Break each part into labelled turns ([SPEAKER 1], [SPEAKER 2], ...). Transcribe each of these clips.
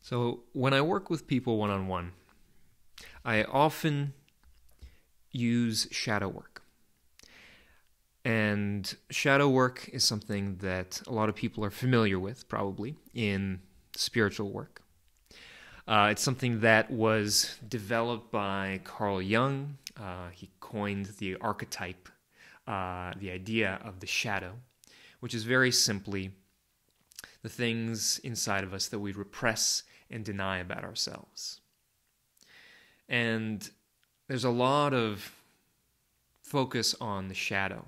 [SPEAKER 1] So when I work with people one-on-one, I often use shadow work. And shadow work is something that a lot of people are familiar with, probably, in spiritual work. It's something that was developed by Carl Jung. He coined the archetype, the idea of the shadow, which is very simply the things inside of us that we repress and deny about ourselves. And there's a lot of focus on the shadow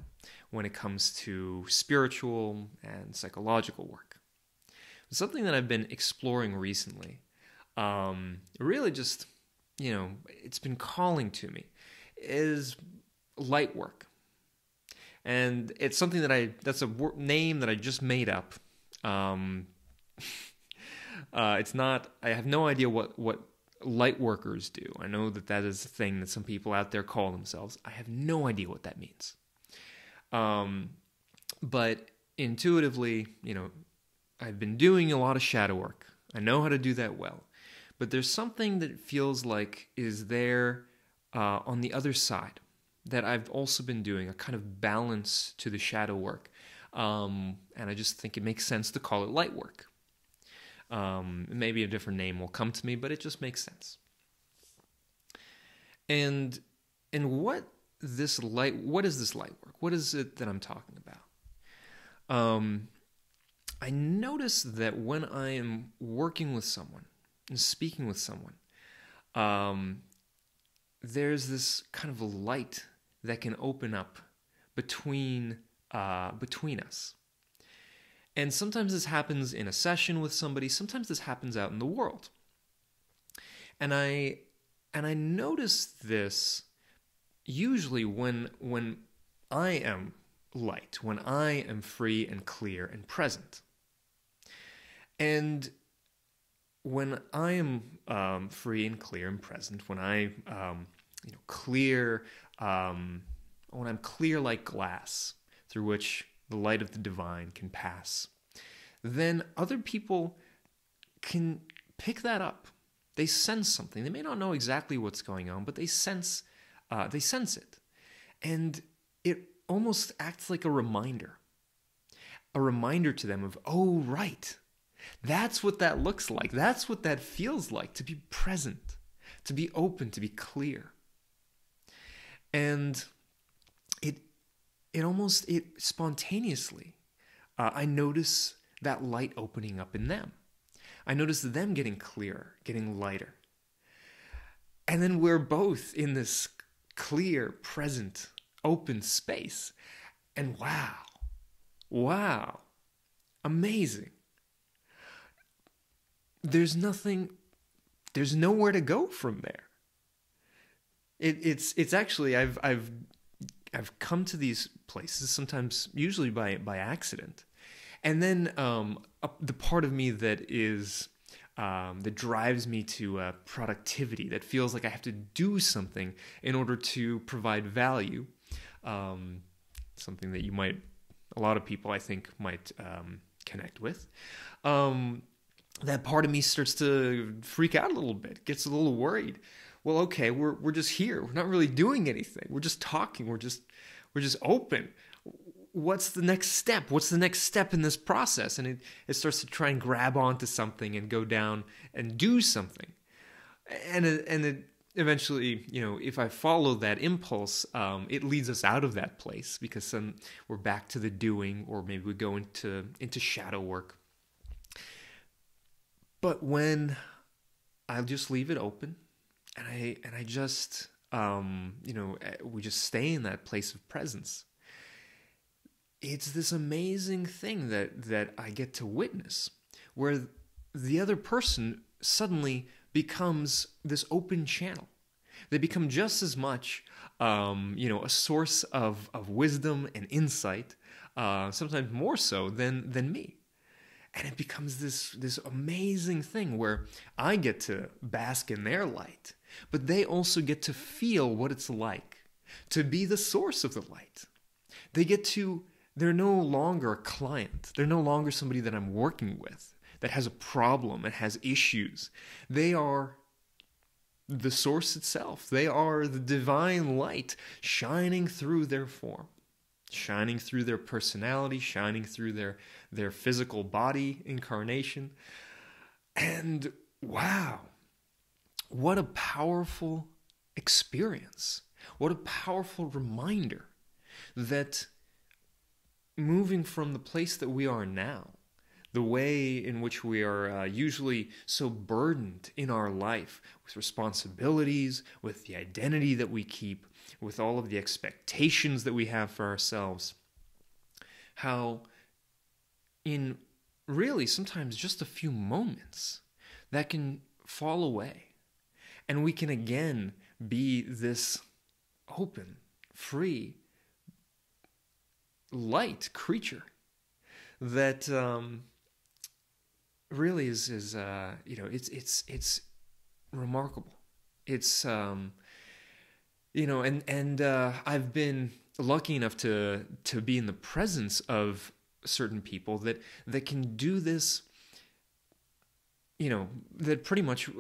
[SPEAKER 1] when it comes to spiritual and psychological work. It's something that I've been exploring recently. Really just, it's been calling to me, is light work. And it's something that's a name that I just made up. It's not, I have no idea what light workers do. I know that is a thing that some people out there call themselves. I have no idea what that means. But intuitively, I've been doing a lot of shadow work. I know how to do that well. But there's something that feels like is there on the other side that I've also been doing, a kind of balance to the shadow work. And I just think it makes sense to call it light work. Maybe a different name will come to me, but it just makes sense. And what is this light work? What is it that I'm talking about? I notice that when I am working with someone and speaking with someone, there's this kind of a light that can open up between us. And sometimes this happens in a session with somebody. Sometimes this happens out in the world. And I notice this usually when I am light, when I am free and clear and present. And when I am free and clear and present, when I clear, when I'm clear like glass through which the light of the divine can pass, then other people can pick that up. They sense something. They may not know exactly what's going on, but they sense it. And it almost acts like a reminder to them of, oh, right, that's what that looks like. That's what that feels like, to be present, to be open, to be clear. And it spontaneously, I notice that light opening up in them. I notice them getting clearer, getting lighter. And then we're both in this clear, present, open space. And wow, amazing. There's nowhere to go from there. It's actually, I've come to these places sometimes, usually by accident, and then the part of me that drives me to productivity, that feels like I have to do something in order to provide value, something that a lot of people I think might connect with. That part of me starts to freak out a little bit, gets a little worried. Well, okay, we're just here. We're not really doing anything. We're just talking. We're just open. What's the next step? What's the next step in this process? And it starts to try and grab onto something and go down and do something. And it eventually, if I follow that impulse, it leads us out of that place, because then we're back to the doing, or maybe we go into shadow work. But when I just leave it open, and I just, we just stay in that place of presence, it's this amazing thing that I get to witness, where the other person suddenly becomes this open channel. They become just as much, a source of wisdom and insight, sometimes more so than me. And it becomes this amazing thing where I get to bask in their light, but they also get to feel what it's like to be the source of the light. They're no longer a client. They're no longer somebody that I'm working with. that has a problem and has issues. They are the source itself. They are the divine light shining through their form, shining through their personality, shining through their physical body incarnation. And wow, what a powerful experience. What a powerful reminder that moving from the place that we are now, the way in which we are usually so burdened in our life with responsibilities, with the identity that we keep, with all of the expectations that we have for ourselves, how in really sometimes just a few moments that can fall away, and we can again be this open, free, light creature that really is it's remarkable. It's and I've been lucky enough to be in the presence of certain people that can do this. That pretty much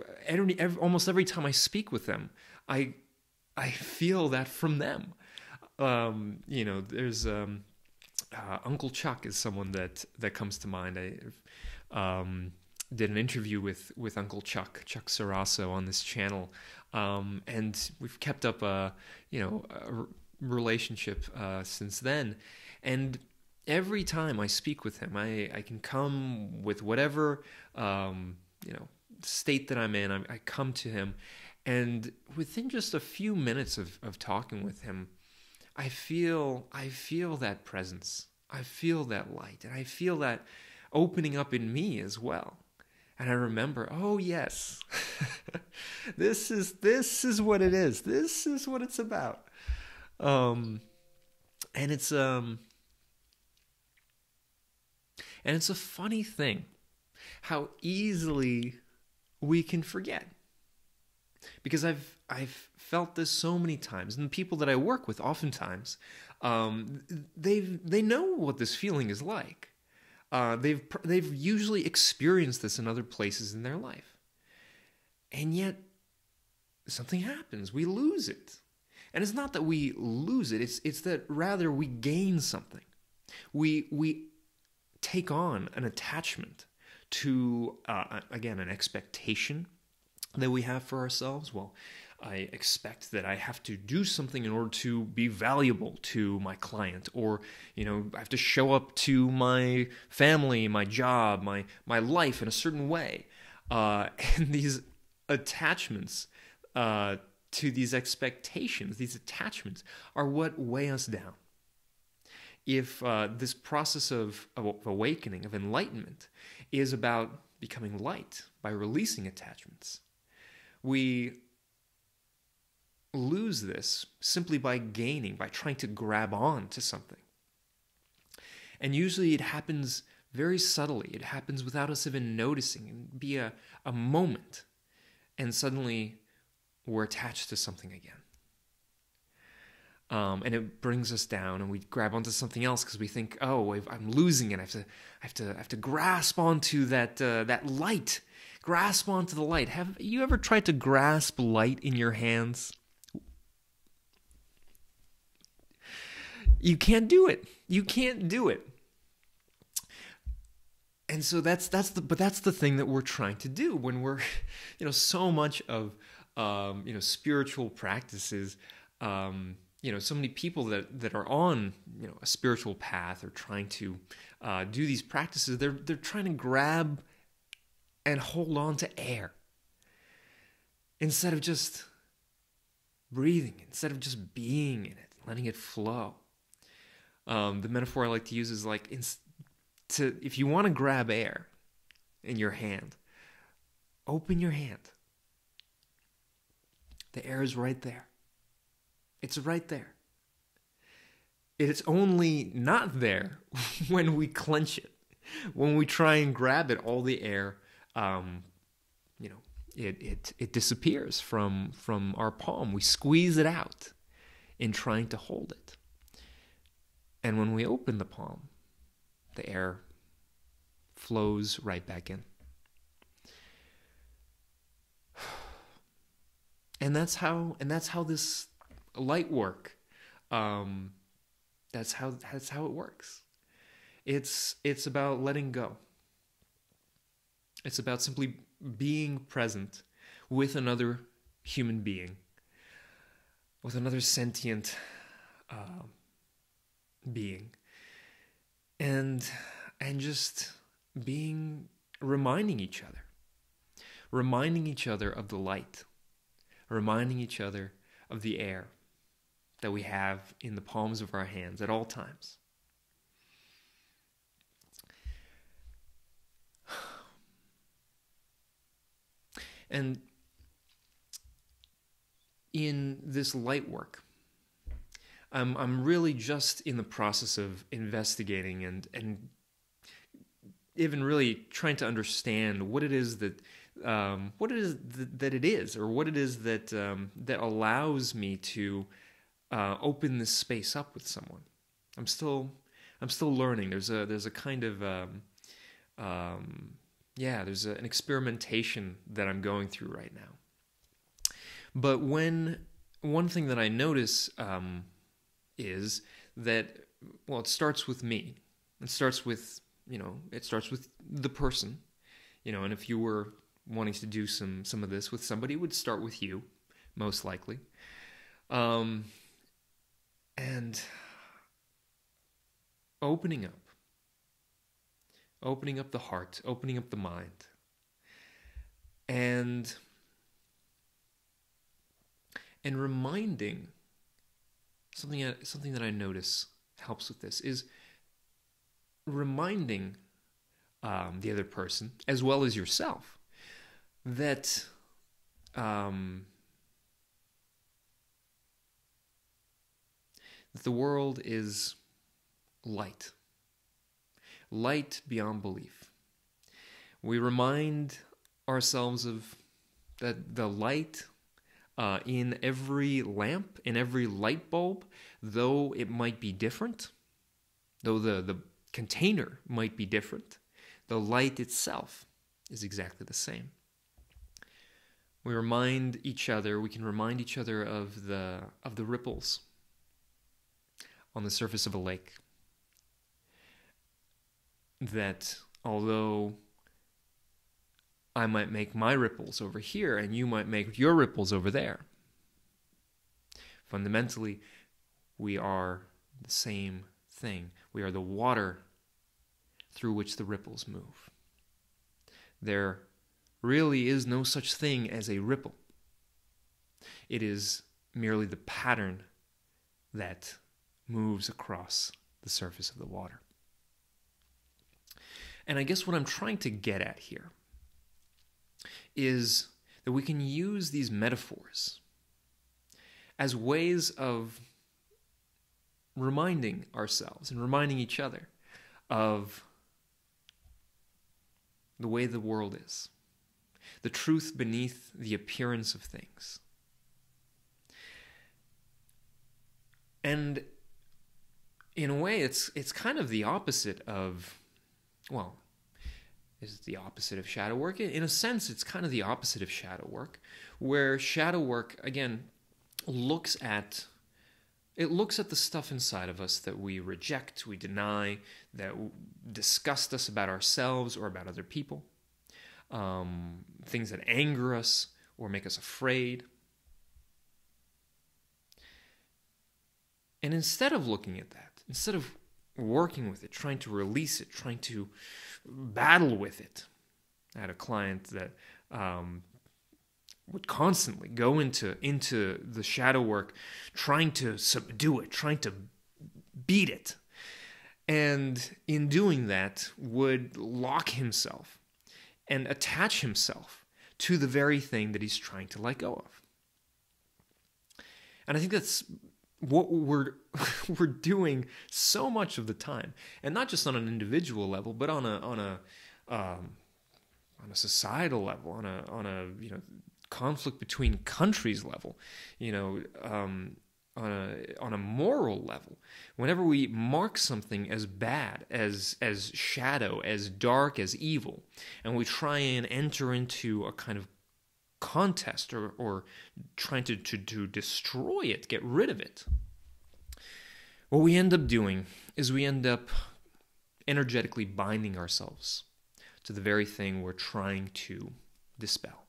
[SPEAKER 1] almost every time I speak with them, I feel that from them. There's Uncle Chuck is someone that comes to mind. I did an interview with Uncle Chuck Sarasso on this channel, and we've kept up a relationship since then. And every time I speak with him, I can come with whatever state that I'm in. I come to him, and within just a few minutes of talking with him, I feel that presence. I feel that light, and I feel that opening up in me as well. And I remember, oh yes, this is what it is. This is what it's about. And it's a funny thing how easily we can forget. Because I've felt this so many times, and the people that I work with oftentimes, they know what this feeling is like. They've usually experienced this in other places in their life, and yet something happens. We lose it, and it's not that we lose it. It's that rather we gain something. We take on an attachment to again an expectation that we have for ourselves. Well, I expect that I have to do something in order to be valuable to my client, or I have to show up to my family, my job, my life in a certain way. And these attachments to these expectations, these attachments are what weigh us down. If this process of awakening, of enlightenment, is about becoming light by releasing attachments, we lose this simply by trying to grab on to something. And usually it happens very subtly. It happens without us even noticing, and be a moment, and suddenly we're attached to something again. And it brings us down, and we grab onto something else because we think, oh, I'm losing it. I have to grasp onto that light. Grasp onto the light. Have you ever tried to grasp light in your hands? You can't do it. You can't do it. And so that's the thing that we're trying to do when we're, so much of, spiritual practices, so many people that are on, a spiritual path or trying to do these practices, they're trying to grab and hold on to air instead of just breathing, instead of just being in it, letting it flow. The metaphor I like to use is like, if you want to grab air in your hand, open your hand. The air is right there. It's right there. It's only not there when we clench it. When we try and grab it, all the air, it disappears from our palm. We squeeze it out in trying to hold it. And when we open the palm, the air flows right back in. and that's how this light work, that's how it works. It's about letting go. It's about simply being present with another human being, with another sentient being, and just reminding each other of the light, reminding each other of the air that we have in the palms of our hands at all times. And in this light work, I'm really just in the process of investigating and even really trying to understand what it is that it is, or what it is that that allows me to open this space up with someone. I'm still learning. There's a kind of there's an experimentation that I'm going through right now. But one thing that I notice is that, well, it starts with me. It starts with the person, and if you were wanting to do some of this with somebody, it would start with you, most likely. And opening up the heart, opening up the mind, and reminding something that I notice helps with this is reminding the other person, as well as yourself, that the world is light beyond belief. We remind ourselves of that the light in every lamp, in every light bulb, though it might be different, though the container might be different, the light itself is exactly the same. We can remind each other of the ripples on the surface of a lake. That although I might make my ripples over here and you might make your ripples over there, fundamentally, we are the same thing. We are the water through which the ripples move. There really is no such thing as a ripple. It is merely the pattern that moves across the surface of the water. And I guess what I'm trying to get at here is that we can use these metaphors as ways of reminding ourselves and reminding each other of the way the world is, the truth beneath the appearance of things. And in a way, it's kind of the opposite of, well, is it the opposite of shadow work? In a sense, it's kind of the opposite of shadow work, where shadow work, again, looks at the stuff inside of us that we reject, we deny, that disgust us about ourselves or about other people, things that anger us or make us afraid. And instead of looking at that, instead of working with it, trying to release it, trying to battle with it. I had a client that would constantly go into the shadow work, trying to subdue it, trying to beat it. And in doing that, would lock himself and attach himself to the very thing that he's trying to let go of. And I think that's what we're doing so much of the time, and not just on an individual level, but on a societal level, on a conflict between countries level, on a moral level. Whenever we mark something as bad, as shadow, as dark, as evil, and we try and enter into a kind of contest or trying to destroy it, get rid of it, what we end up doing is we end up energetically binding ourselves to the very thing we're trying to dispel.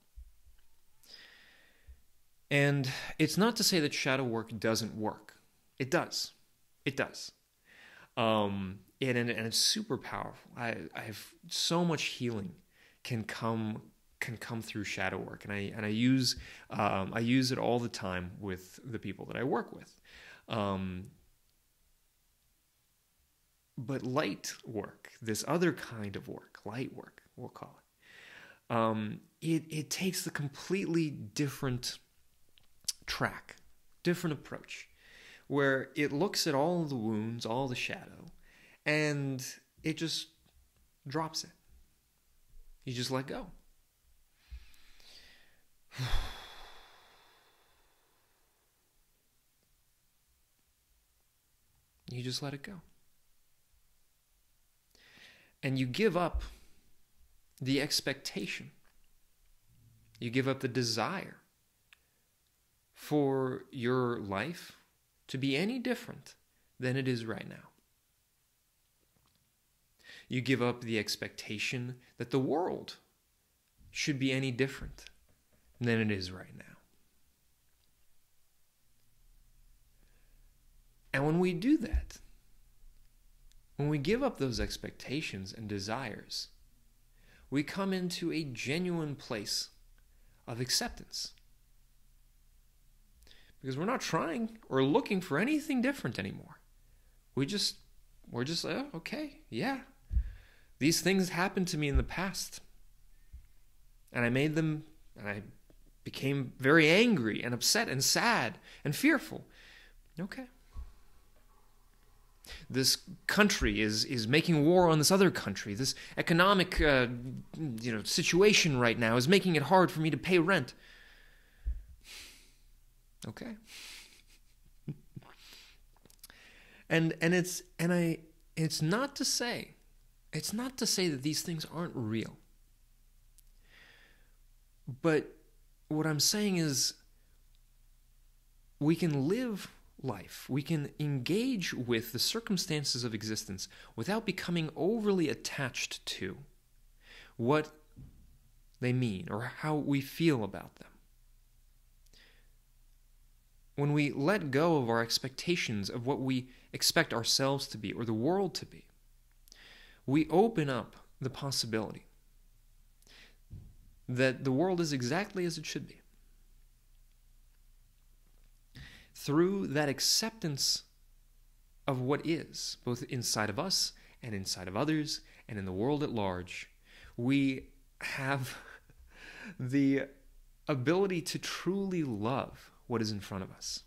[SPEAKER 1] And it's not to say that shadow work doesn't work. It does. It does. And it's super powerful. I have so much healing can come through shadow work, and I use it all the time with the people that I work with. But light work, this other kind of work, light work, we'll call it, it takes the completely different track, different approach, where it looks at all the wounds, all the shadow, and it just drops it. You just let go. You just let it go. And you give up the expectation. You give up the desire for your life to be any different than it is right now. You give up the expectation that the world should be any different than it is right now. And when we do that, when we give up those expectations and desires, we come into a genuine place of acceptance. Because we're not trying or looking for anything different anymore. We're just oh, okay, yeah. These things happened to me in the past. And I made them, and I became very angry and upset and sad and fearful. Okay. This country is making war on this other country. This economic situation right now is making it hard for me to pay rent. Okay. and it's not to say that these things aren't real. But what I'm saying is we can live life. We can engage with the circumstances of existence without becoming overly attached to what they mean or how we feel about them. When we let go of our expectations of what we expect ourselves to be or the world to be, we open up the possibility that the world is exactly as it should be. Through that acceptance of what is, both inside of us and inside of others and in the world at large, we have the ability to truly love what is in front of us,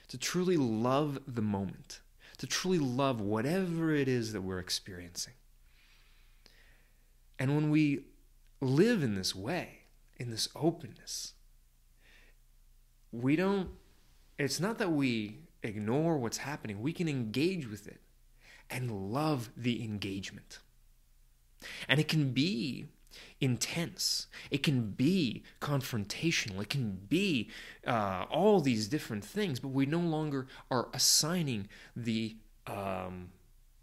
[SPEAKER 1] to truly love the moment, to truly love whatever it is that we're experiencing. And when we live in this way, in this openness, it's not that we ignore what's happening. We can engage with it and love the engagement. And it can be intense. It can be confrontational. It can be all these different things, but we no longer are assigning the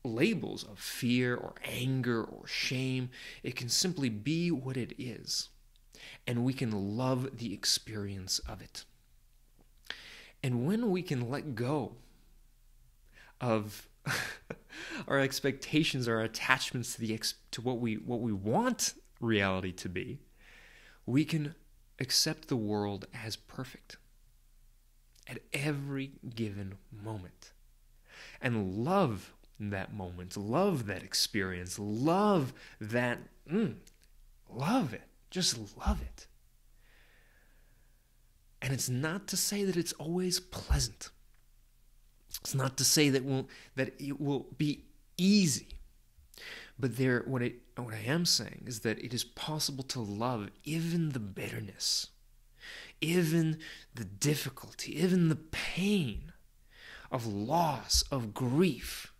[SPEAKER 1] labels of fear or anger or shame. It can simply be what it is, and we can love the experience of it. And when we can let go of our expectations, our attachments to what we want reality to be, we can accept the world as perfect at every given moment and love that moment, love that experience, love that, love it, just love it. And it's not to say that it's always pleasant. It's not to say that it will be easy. But what I am saying is that it is possible to love even the bitterness, even the difficulty, even the pain of loss, of grief,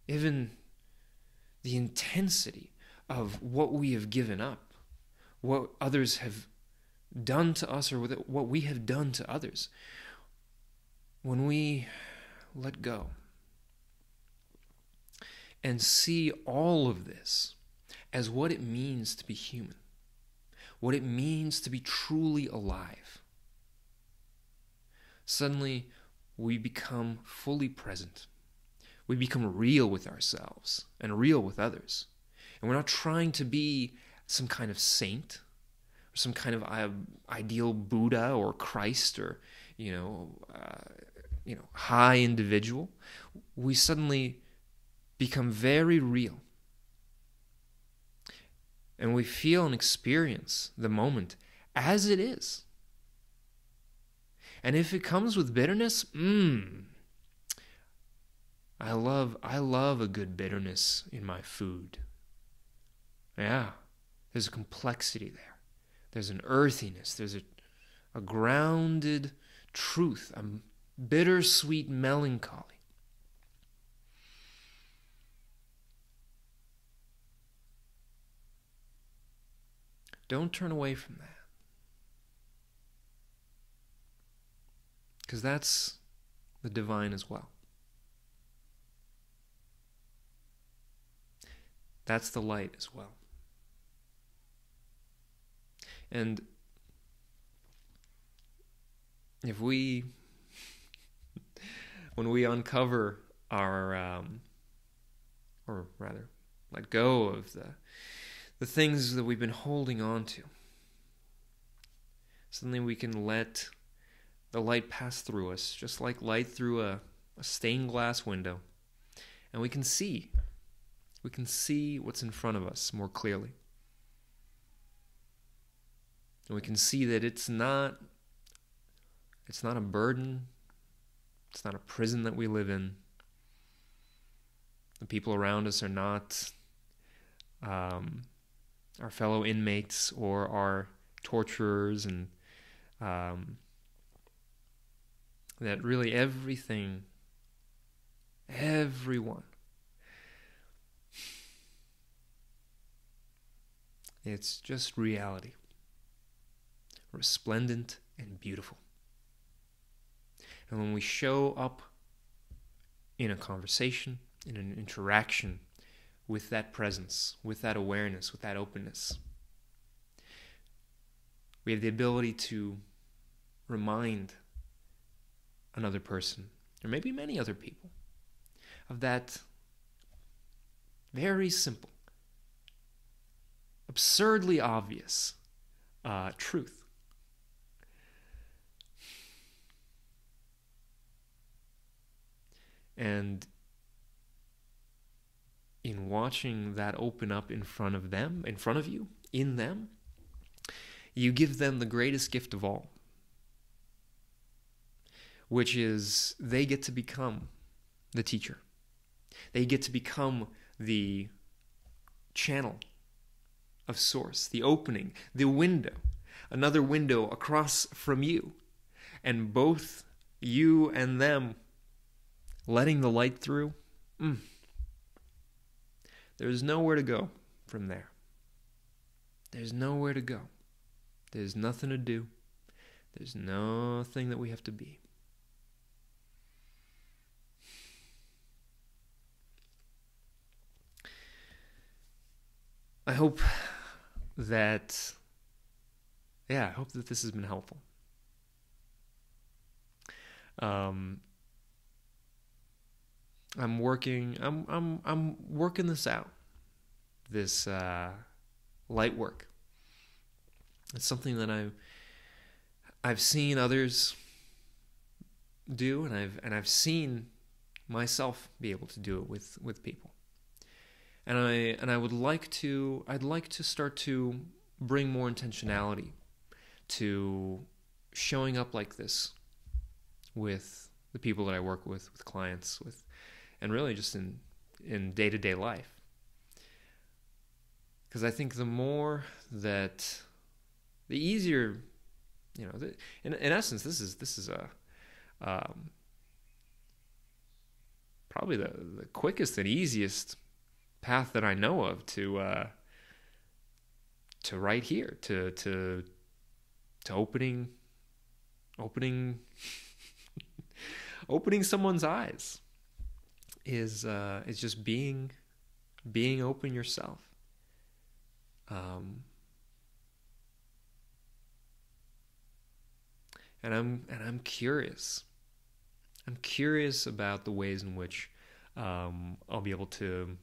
[SPEAKER 1] even the intensity of what we have given up, what others have done to us or what we have done to others. When we let go and see all of this as what it means to be human, what it means to be truly alive, suddenly we become fully present. We become real with ourselves and real with others. And we're not trying to be some kind of saint or some kind of ideal Buddha or Christ or, high individual. We suddenly become very real. And we feel and experience the moment as it is. And if it comes with bitterness, I love a good bitterness in my food. Yeah, there's a complexity there. There's an earthiness. There's a grounded truth, a bittersweet melancholy. Don't turn away from that. Because that's the divine as well. That's the light as well. And when we uncover our, or rather, let go of the things that we've been holding on to, suddenly we can let the light pass through us, just like light through a stained glass window, and we can see what's in front of us more clearly. And we can see that it's not a burden. It's not a prison that we live in. The people around us are not our fellow inmates or our torturers, and that really everyone, it's just reality, resplendent and beautiful. And when we show up in a conversation, in an interaction with that presence, with that awareness, with that openness, we have the ability to remind another person, or maybe many other people, of that very simple, absurdly obvious truth. And in watching that open up in front of them, in front of you, in them, you give them the greatest gift of all, which is they get to become the teacher. They get to become the channel of source, the opening, the window, another window across from you. And both you and them letting the light through, there's nowhere to go from there. There's nowhere to go. There's nothing to do. There's nothing that we have to be. I hope that this has been helpful. I'm working this out. This light work. It's something that I've seen others do, and I've seen myself be able to do it with people. And I'd like to start to bring more intentionality to showing up like this with the people that I work with clients, and really just in day-to-day life. Because I think the easier, in essence, this is probably the quickest and easiest path that I know of to right here, to opening opening someone's eyes, is just being open yourself. And I'm curious. I'm curious about the ways in which I'll be able to,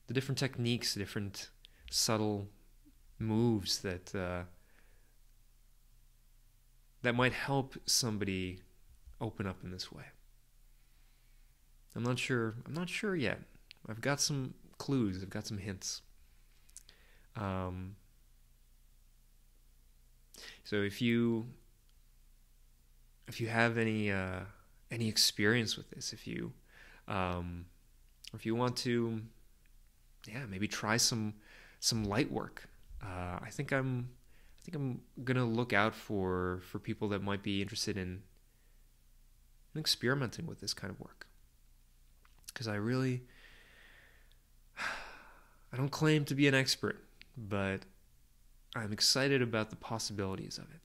[SPEAKER 1] the different techniques, different subtle moves that might help somebody open up in this way. I'm not sure yet. I've got some clues. I've got some hints. So if you have any experience with this, if you want to, maybe try some light work, I think I'm gonna look out for people that might be interested in experimenting with this kind of work, because I don't claim to be an expert, but I'm excited about the possibilities of it.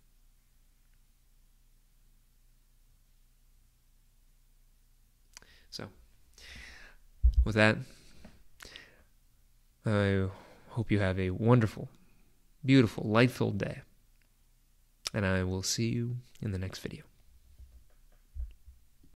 [SPEAKER 1] So, with that, I hope you have a wonderful, beautiful, light-filled day, and I will see you in the next video.